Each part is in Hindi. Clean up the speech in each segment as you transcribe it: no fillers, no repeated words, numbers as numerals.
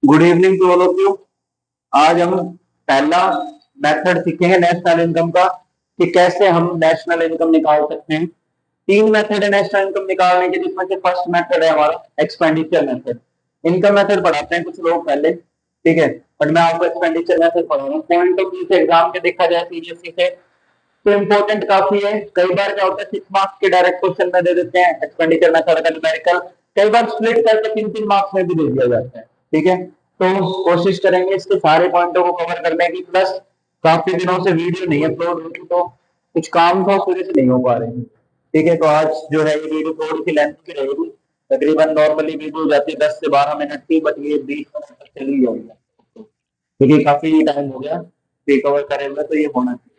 Good evening to all of you. आज हम पहला मेथड सीखेंगे नेशनल इनकम का कि कैसे हम नेशनल इनकम निकाल सकते हैं। तीन मेथड है नेशनल इनकम निकालने के, जिसमें से फर्स्ट मेथड है हमारा एक्सपेंडिचर मेथड। इनकम मेथड पढ़ाते हैं कुछ लोग पहले, ठीक है, बट मैं आपको एक्सपेंडिचर मेथड पढ़ा रहा हूँ। पॉइंट ऑफ व्यू से एग्जाम के देखा जाए सीरियसली से तो इम्पोर्टेंट काफी है। कई बार क्या होता है 6 मार्क्स के डायरेक्ट क्वेश्चन में दे देते हैं एक्सपेंडिचर मेथड का न्यूमेरिकल, कई बार स्प्लिट करके 3-3 मार्क्स में भी दे दिया जाता है, ठीक है। तो कोशिश करेंगे इसके सारे पॉइंटों को कवर करने की। प्लस काफी दिनों से वीडियो नहीं अपलोड हुई थी, तो कुछ काम था उस वजह से नहीं हो पा रही है, ठीक है। तो आज जो है ये वीडियो थोड़ी सी लेंथ की रहेगी। तकरीबन नॉर्मली वीडियो जाती है 10 से 12 मिनट की, बट ये 20 मिनट तक चली जाएगी क्योंकि काफी टाइम हो गया रिकवर करे हुए, तो ये होना चाहिए।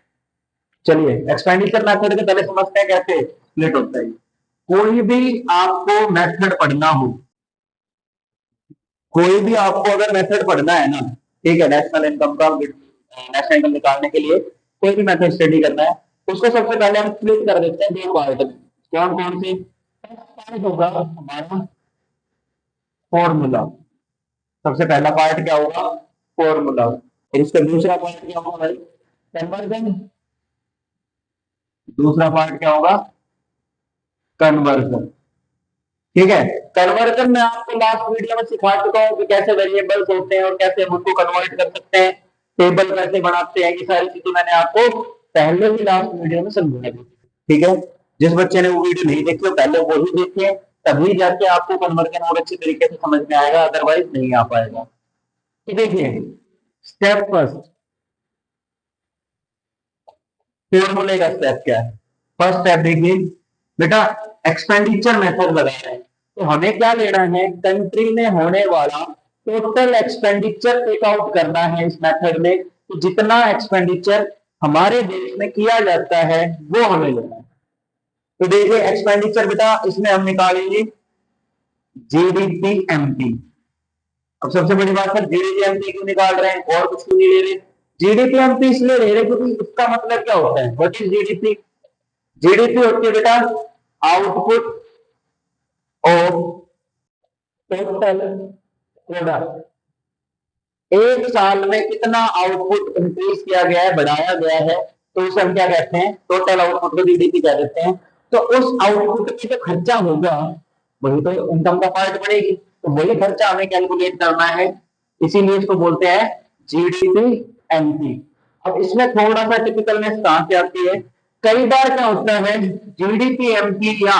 चलिए एक्सपेंडिचर मेथड के पहले समझते हैं कैसे स्प्लिट होता है। कोई भी आपको मेथड पढ़ना हो, कोई भी आपको अगर मेथड पढ़ना है ना, ठीक है, नेशनल इनकम का नेशनल इनकम निकालने के लिए कोई भी मेथड स्टडी करना है, उसको सबसे पहले हम स्प्लिट कर देते हैं दो पार्ट में। कौन कौन से? पार्ट होगा हमारा फॉर्मूला। सबसे पहला पार्ट क्या होगा? फॉर्मूला। और इसका दूसरा पार्ट क्या होगा भाई? कन्वर्जन। दूसरा पार्ट क्या होगा? कन्वर्जन, ठीक है। कन्वर्जन में आपको लास्ट वीडियो में सिखा चुका हूं कि कैसे वेरिएबल्स होते हैं और कैसे हम उनको कन्वर्ट कर सकते हैं, टेबल कैसे बनाते हैं, ये सारी चीजें मैंने आपको पहले ही लास्ट वीडियो में समझाई थी, ठीक है। जिस बच्चे ने वो वीडियो नहीं देखी पहले वो ही देखिए, तभी जाके आपको कन्वर्जन और अच्छी तरीके से समझ में आएगा, अदरवाइज नहीं आ पाएगा। तो देखिए स्टेप फर्स्ट, फॉर्मूले का स्टेप क्या है? फर्स्ट स्टेप देखिए बेटा, एक्सपेंडिचर मेथड लगा रहे हैं तो हमें क्या लेना है? कंट्री में होने वाला टोटल एक्सपेंडिचर टेक आउट करना है इस मेथड में। तो जितना एक्सपेंडिचर हमारे देश में किया जाता है वो हमें लेना है। तो देखिए एक्सपेंडिचर बेटा इसमें हम निकालेंगे जीडीपी एमपी। अब सबसे बड़ी बात है जीडीपी एमपी क्यों निकाल रहे हैं और कुछ क्यों नहीं ले रहे? जीडीपी एमपी इसलिए ले रहे क्योंकि इसका मतलब क्या होता है? What is GDP? जीडीपी होती है बेटा आउटपुट ऑफ टोटल प्रोडक्ट। एक साल में कितना आउटपुट इंक्रीज किया गया है, बढ़ाया गया है, तो उसे हम क्या कहते हैं? टोटल आउटपुट को जीडीपी कह देते हैं। तो उस आउटपुट पे जो खर्चा होगा वही तो इनकम का पार्ट पड़ेगी, तो वही खर्चा हमें कैलकुलेट करना है, इसीलिए इसको बोलते हैं जीडीपी एमपी। अब इसमें थोड़ा सा टिपिकलनेस कहां से आती है? कई बार क्या होता है जीडीपी एमपी या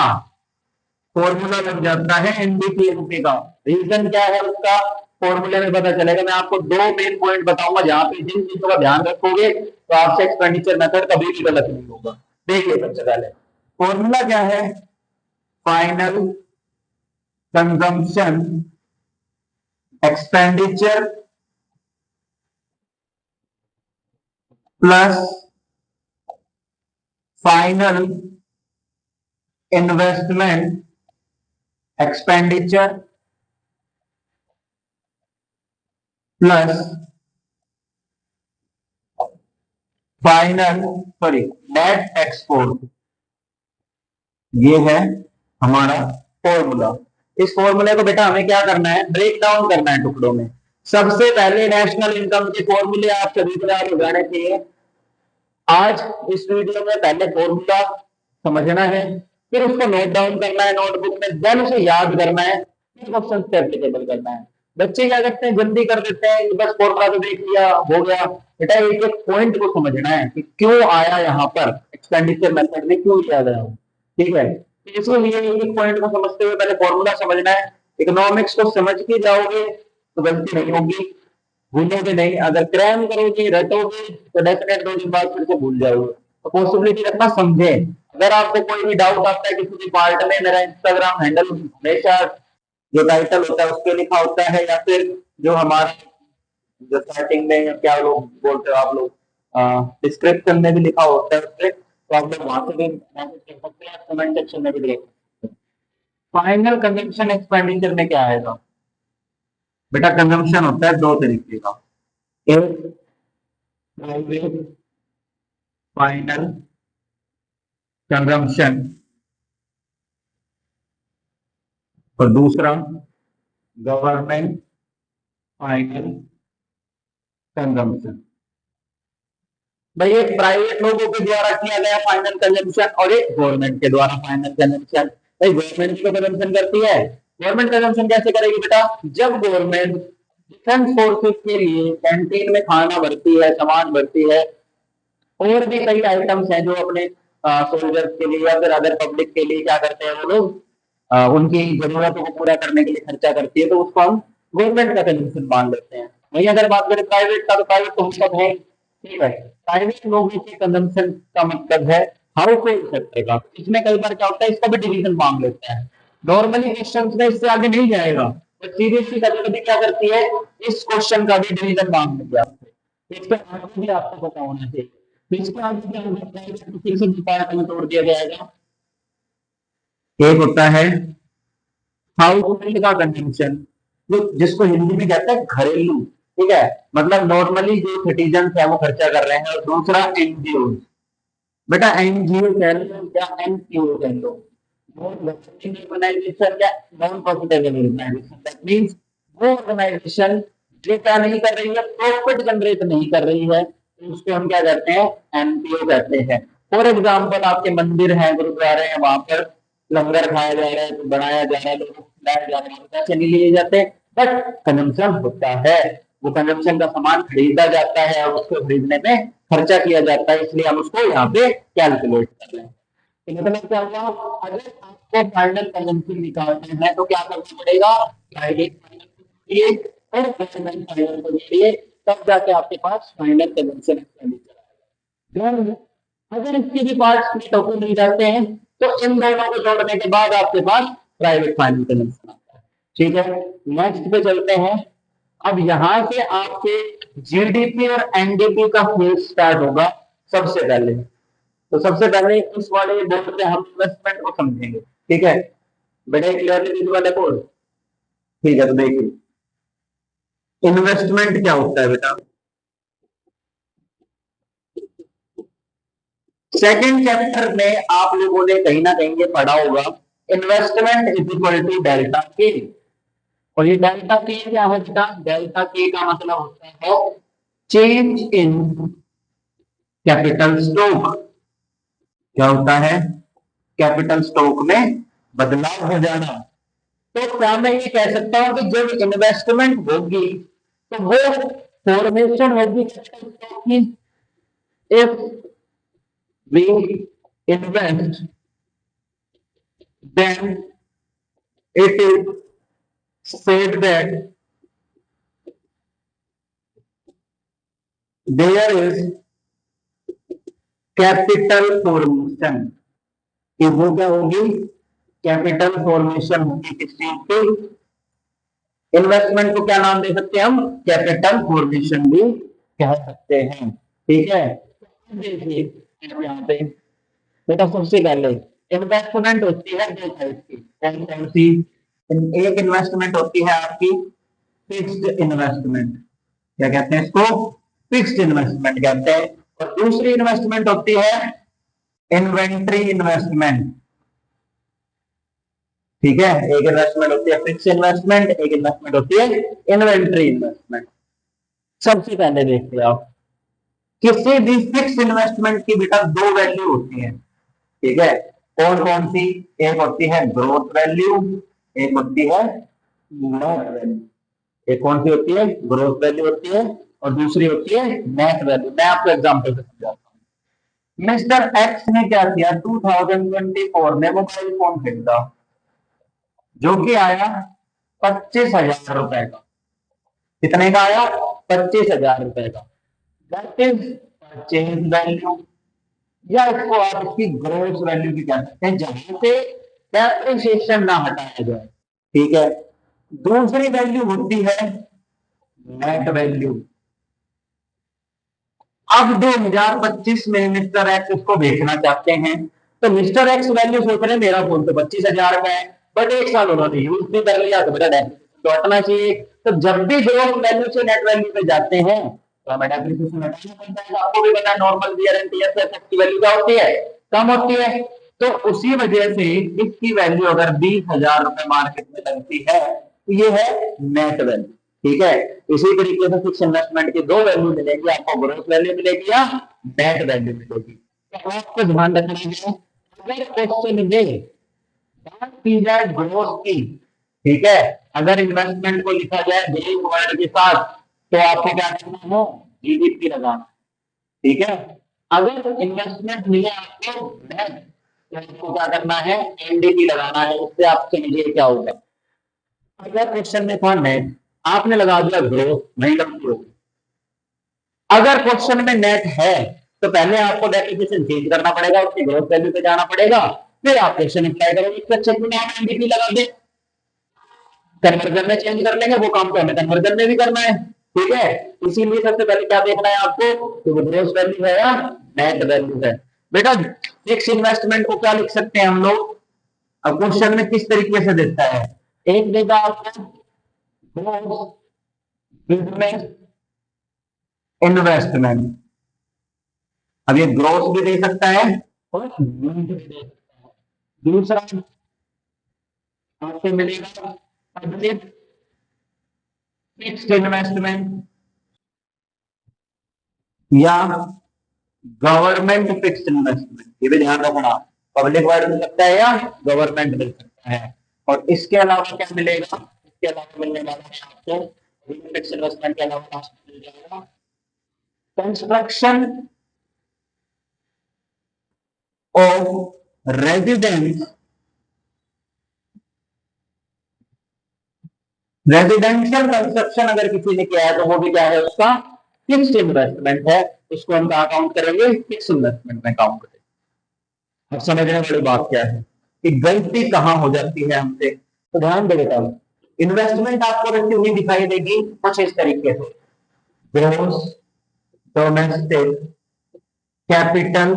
फॉर्मूला लग जाता है एनडीपीएमपी का। रीजन क्या है उसका? फॉर्मूले में पता चलेगा। मैं आपको दो मेन पॉइंट बताऊंगा जहां पे जिन चीजों का ध्यान रखोगे तो आपसे एक्सपेंडिचर मेथड कभी भी गलत नहीं होगा। देखिए सबसे पहले फॉर्मूला क्या है? Final consumption expenditure plus final investment expenditure plus final sorry net export. ये है हमारा फॉर्मूला। इस फॉर्मूले को बेटा हमें क्या करना है? ब्रेक डाउन करना है टुकड़ों में। सबसे पहले नेशनल इनकम के फॉर्मूले आप सभी को याद हो जाने चाहिए। आज इस वीडियो में पहले फॉर्मूला समझना है, फिर उसको नोट डाउन करना है नोटबुक में, देन उसे याद करना है, फिर क्वेश्चन से एप्लीकेबल करना है। बच्चे क्या करते हैं? जल्दी कर देते हैं, बस फॉर्मूला तो देख लिया हो गया। बेटा एक एक पॉइंट को समझना है कि क्यों आया यहाँ पर, एक्सपेंडिचर मेथड में क्यों लिया गया, ठीक है। तो इसलिए एक एक पॉइंट को समझते हुए पहले फॉर्मूला समझना है। इकोनॉमिक्स को समझ के जाओगे तो गलती नहीं होगी, भूलोगे नहीं। अगर क्रैम करोगे रटोगे तो डेफिनेट 2 दिन बाद फिर से भूल जाओगे। तो पॉसिबिलिटी रखना, समझे। अगर आपको कोई भी डाउट आता है किसी भी पार्ट में, मेरा इंस्टाग्राम हैंडल हमेशा जो टाइटल होता है उसके लिखा होता है, या फिर जो हमारे जो स्टार्टिंग में, या क्या लोग बोलते हो आप लोग, डिस्क्रिप्शन में भी लिखा होता है उससे, तो आप लोग वहां से भी मैसेज कर सकते हैं, कमेंट सेक्शन में भी देख सकते हैं। फाइनल कंजम्पशन एक्सपेंडिचर में क्या आएगा? बेटा कंजम्पशन होता है दो तरीके का, एक प्राइवेट फाइनल कंजम्पशन और दूसरा गवर्नमेंट फाइनल कंजम्पशन। भाई एक प्राइवेट लोगों के द्वारा किया गया फाइनल कंजम्पशन और एक गवर्नमेंट के द्वारा फाइनल कंजम्पशन। भाई गवर्नमेंट तो कंजम्पशन करती है, गवर्नमेंट कंजम्पशन कैसे करेगी बेटा? जब गवर्नमेंट डिफेंस फोर्सेस के लिए कैंटीन में खाना भरती है, सामान भरती है, और भी कई आइटम्स हैं जो अपने सोल्जर्स के लिए या फिर अदर पब्लिक के लिए क्या करते हैं वो लोग, उनकी जरूरतों को पूरा करने के लिए खर्चा करती है, तो उसको हम गवर्नमेंट का कंजम्पशन मान लेते हैं। वहीं अगर बात करें प्राइवेट का, तो प्राइवेट तो हम सब है, ठीक है। प्राइवेट लोगों के कंजम्पशन का मतलब है हाउस होल्ड सेक्टर का। इसमें कई बार क्या होता है, इसका भी डिवीजन मांग लेते हैं। नॉर्मली क्वेश्चन में इससे आगे नहीं जाएगा, तो सीरियसली कभी कभी क्या करती है, इस क्वेश्चन का भी डिवीजन मांग लेंगे आपसे। इस पर आगे भी आपको पता होना चाहिए। तो इसके आगे क्या होगा, प्राइवेट को फिर से पार्ट में तोड़ दिया जाएगा। एक होता है हाउस होल्ड का कंजम्पशन, जो जिसको हिंदी में कहते हैं घरेलू, ठीक है, मतलब नॉर्मली जो सिटीजन है वो खर्चा कर रहे हैं। और दूसरा एनजीओ, बेटा एनजीओ कह लो या एनपीओ कह लो, नॉन गवर्नमेंट ऑर्गेनाइजेशन या non profitable organisation, that means वो ऑर्गेनाइजेशन जो क्या नहीं कर रही है, प्रॉफिट जनरेट नहीं कर रही है, तो उसको हम क्या कहते हैं, एनपीओ कहते हैं। फॉर एग्जाम्पल आपके मंदिर हैं, गुरुद्वारे हैं, वहां पर लंगर खाया जा रहा है, तो बनाया जा रहा है, लोगों को खिलाया जा रहा है, पैसे नहीं लिए जाते, बट कंजम्पशन होता है। वो कंजम्पशन का सामान खरीदा जाता है और उसको खरीदने में खर्चा किया जाता है, इसलिए हम उसको यहाँ पे कैलकुलेट कर रहे हैं। तो मतलब क्या होगा, अगर आपको फाइनल कंजम्पशन निकालना है तो क्या करना पड़ेगा, प्राइवेट फाइनल को जोड़िए और गवर्नमेंट फाइनल को जोड़िए, तब जाके आपके पास फाइनल कंजम्पशन एक्सपेंडिचर आएगा। अगर इसके भी पार्ट्स में टोकन नहीं जाते हैं, तो इन दोनों को जोड़ने के बाद आपके पास प्राइवेट फाइनल कंजम्पशन आता है। ठीक है, नेक्स्ट पे चलते हैं। अब यहां से आपके जीडीपी और एनडीपी का फेज स्टार्ट होगा सबसे पहले। तो सबसे पहले इस वाले बोर्ड पे हम इन्वेस्टमेंट को समझेंगे, ठीक है। बेटा क्लियरली दिख वाले बोर्ड, ठीक है। तो देखिए इन्वेस्टमेंट क्या होता है बेटा, सेकंड चैप्टर में आप लोगों ने कहीं ना कहीं ये पढ़ा होगा, investment is equal to delta K. और ये डेल्टा के क्या होता है, डेल्टा के का मतलब होता है चेंज इन कैपिटल स्टॉक। क्या होता है, कैपिटल स्टॉक में बदलाव हो जाना। तो क्या मैं ये कह सकता हूं कि जब इन्वेस्टमेंट होगी तो वो फॉर्मेशन होगी कैपिटल स्टॉक की। If we invest then it is said that there is capital formation. कि वो क्या होगी, कैपिटल फॉर्मेशन होगी किस चीज की, इन्वेस्टमेंट को क्या नाम दे सकते हैं हम, कैपिटल फॉर्मेशन भी कह सकते हैं, ठीक है। देखिए यहाँ पे बेटा सबसे पहले इन्वेस्टमेंट होती है दो टाइप की, कौन कौन सी, एक इन्वेस्टमेंट होती है आपकी फिक्स्ड इन्वेस्टमेंट, क्या कहते हैं इसको, फिक्स्ड इन्वेस्टमेंट कहते हैं। और दूसरी इन्वेस्टमेंट होती है इन्वेंट्री इन्वेस्टमेंट, ठीक है। एक इन्वेस्टमेंट होती है फिक्स्ड इन्वेस्टमेंट, एक इन्वेस्टमेंट होती है इन्वेंट्री इन्वेस्टमेंट। सबसे पहले देखते हैं आप, किसी भी फिक्स इन्वेस्टमेंट की बेटा दो वैल्यू होती है, ठीक है। कौन कौन सी, एक होती है ग्रोथ वैल्यू, एक होती है नेट वैल्यू। एक कौन सी होती है, ग्रोथ वैल्यू होती है, और दूसरी होती है नेट वैल्यू। मैं आपको एग्जांपल से समझाता हूँ। मिस्टर एक्स ने क्या किया, 2024 में मोबाइल फोन खरीदा जो कि आया 25,000 रुपए का। कितने का आया, 25,000 रुपए का। दैट इज परचेज वैल्यू, या इसको आप इसकी ग्रोस वैल्यू भी कह सकते हैं, जहां से डेप्रिसिएशन ना हटाया जाए, ठीक है। दूसरी वैल्यू होती है नेट वैल्यू। अब 2025 में मिस्टर एक्स इसको बेचना चाहते हैं, तो मिस्टर एक्स वैल्यू सोच रहे हैं मेरा फोन तो 25,000 का है, बट एक साल उन्होंने यूज भी कर लिया, तो बेटा डेप्रिसिएशन तो हटना चाहिए। तो जब भी ग्रोस वैल्यू से नेट वैल्यू पे जाते हैं तो हमें डेप्रिसिएशन हटाना पड़ता है। आपको भी पता है नॉर्मल वियर एंड टियर से एसेट की वैल्यू क्या होती है, कम होती है। तो उसी वजह से इसकी वैल्यू अगर 20,000 रुपए मार्केट में लगती है तो ये है नेट वैल्यू, ठीक है। इसी तरीके से फिक्स इन्वेस्टमेंट की दो वैल्यू मिलेगी, आपको ग्रोथ वैल्यू मिलेगी या नेट वैल्यू मिलेगी। तो आपको ध्यान रखना है, अगर क्वेश्चन में बात की जाए ग्रोथ की, ठीक है, अगर इन्वेस्टमेंट को लिखा जाए ग्रोथ वर्ड के साथ, तो आपको क्या करना है, जीडीपी लगाना, ठीक है। अगर इन्वेस्टमेंट मिले आपको नेट, तो आपको क्या करना है, एनडीपी लगाना है। इससे आप समझिए क्या होगा। अगर क्वेश्चन में था नेट, आपने लगा दिया ग्रोथ, वही गलती होगी। अगर क्वेश्चन में नेट है, तो पहले आपको डेफिनेशन चेंज करना पड़ेगा, उसकी ग्रोथ वैल्यू पे जाना पड़ेगा, फिर आप क्वेश्चन अप्लाई करोगे। इससे अच्छा क्यों आप एनडीपी लगा दे, कन्वर्जन में चेंज कर लेंगे, वो काम तो हमें कन्वर्जन में भी करना है, ठीक है। इसीलिए सबसे पहले क्या देखना है आपको, तो ग्रोथ वैल्यू है या नेट वैल्यू है। बेटा फिक्स इन्वेस्टमेंट को क्या लिख सकते हैं हम लोग, अब क्वेश्चन में किस तरीके से देता है, एक देगा आपको ग्रोथ बिजनेस इन्वेस्टमेंट, अब ये ग्रोथ भी दे सकता है और नीड भी दे सकता है। दूसरा आपसे मिलेगा पब्लिक फिक्स्ड इन्वेस्टमेंट या गवर्नमेंट फिक्स्ड इन्वेस्टमेंट, ये भी ध्यान रखना, पब्लिक वर्ड मिल सकता है या गवर्नमेंट मिल सकता है। और इसके अलावा क्या मिलेगा, इसके अलावा मिलने वाला है आपको फिक्स्ड इन्वेस्टमेंट के अलावा आपको मिल जाएगा construction of residence, residential construction अगर किसी ने किया है, तो वो भी क्या है, उसका फिक्स्ड इन्वेस्टमेंट है, उसको हम कहाँ काउंट करेंगे, फिक्स इन्वेस्टमेंट में काउंट करेंगे। अब समझने वाली बात क्या है कि गलती कहां हो जाती है हमसे, तो ध्यान दे बेटा, इन्वेस्टमेंट आपको वैसे हुई दिखाई देगी कुछ इस तरीके से, ग्रोस डोमेस्टिक कैपिटल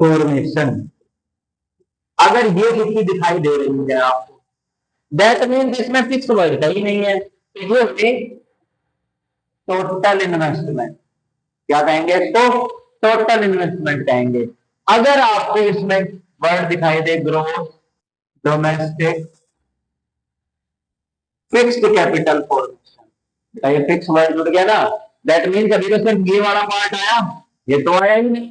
फॉर्मेशन, अगर ये लिखी दिखाई दे रही है आपको, दैट मीन्स इसमें फिक्स वर्ड ही नहीं है, तो ये होगी टोटल इन्वेस्टमेंट, क्या कहेंगे इसको, टोटल इन्वेस्टमेंट कहेंगे। अगर आपको इसमें वर्ड दिखाई दे gross domestic fixed capital formation, ये फिक्स वर्ड जुड़ गया ना, दैट मीन्स अभी तो सिर्फ ये वाला पार्ट आया, ये तो आया ही नहीं।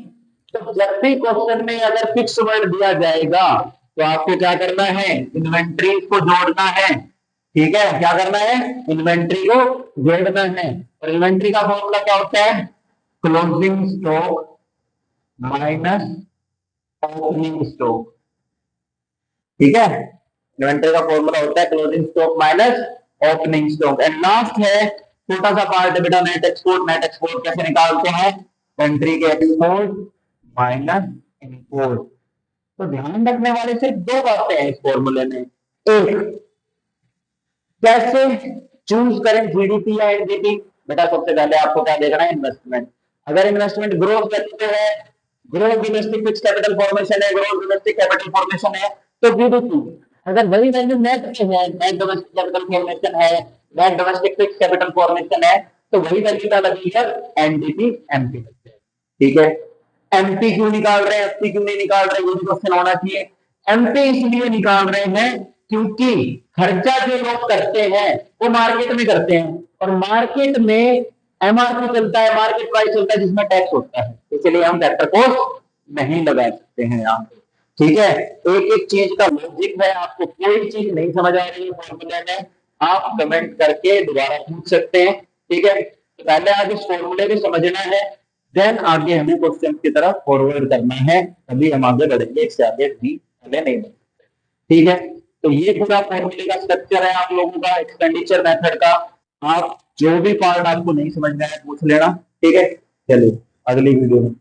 तो जब भी क्वेश्चन में अगर फिक्स वर्ड दिया जाएगा, तो आपको क्या करना है, इन्वेंट्री को जोड़ना है, ठीक है, क्या करना है, इन्वेंट्री को जोड़ना है। और इन्वेंट्री का फॉर्मूला क्या होता है, closing stock minus opening stock, ठीक है। इन्वेंटरी का फॉर्मूला होता है closing stock minus opening stock. And last है छोटा सा पार्ट है बेटा, नेट एक्सपोर्ट। नेट एक्सपोर्ट कैसे निकालते हैं, कंट्री के एक्सपोर्ट माइनस इंपोर्ट। तो ध्यान रखने वाले सिर्फ दो बातें हैं इस फॉर्मूले में, एक कैसे चूज करें जीडीपी या एनडीपी। बेटा सबसे पहले आपको क्या देखना है, इन्वेस्टमेंट। अगर इन्वेस्टमेंट ग्रोथ करते हैं, growth domestic fix capital formation है, ग्रोथ डोमेस्टिक कैपिटल फॉर्मेशन है, तो जीडीपी। अगर वही वैल्यू नेट पे है, नेट डोमेस्टिक कैपिटल फॉर्मेशन है, net domestic fix capital formation है, तो वही वैल्यू क्या लगेगी, एनडीपी एमपी, ठीक है। एमपी क्यों निकाल रहे हैं, एफपी क्यों नहीं निकाल रहे, ये भी क्वेश्चन होना चाहिए। एमपी इसलिए निकाल रहे हैं क्योंकि खर्चा जो लोग करते हैं वो मार्केट में करते हैं, और मार्केट में एमआरपी चलता है, मार्केट प्राइस चलता है, जिसमें टैक्स होता है, इसलिए हम फैक्टर कॉस्ट नहीं लगा सकते हैं यहाँ पे, ठीक है। एक एक चीज का लॉजिक है, आपको कोई चीज नहीं समझ आ रही है फॉर्मूले में, आप कमेंट करके दोबारा पूछ सकते हैं, ठीक है। तो पहले आगे इस फॉर्मूले को समझना है, देन आगे हमें क्वेश्चन की तरफ फॉरवर्ड करना है, तभी हम आगे बढ़ेंगे, इससे आगे भी पहले नहीं बढ़ सकते, ठीक है। तो ये पूरा फॉर्मूले का स्ट्रक्चर है आप लोगों का एक्सपेंडिचर मेथड का। आप जो भी पार्ट आपको नहीं समझ में आया पूछ लेना, ठीक है। चलिए अगली वीडियो में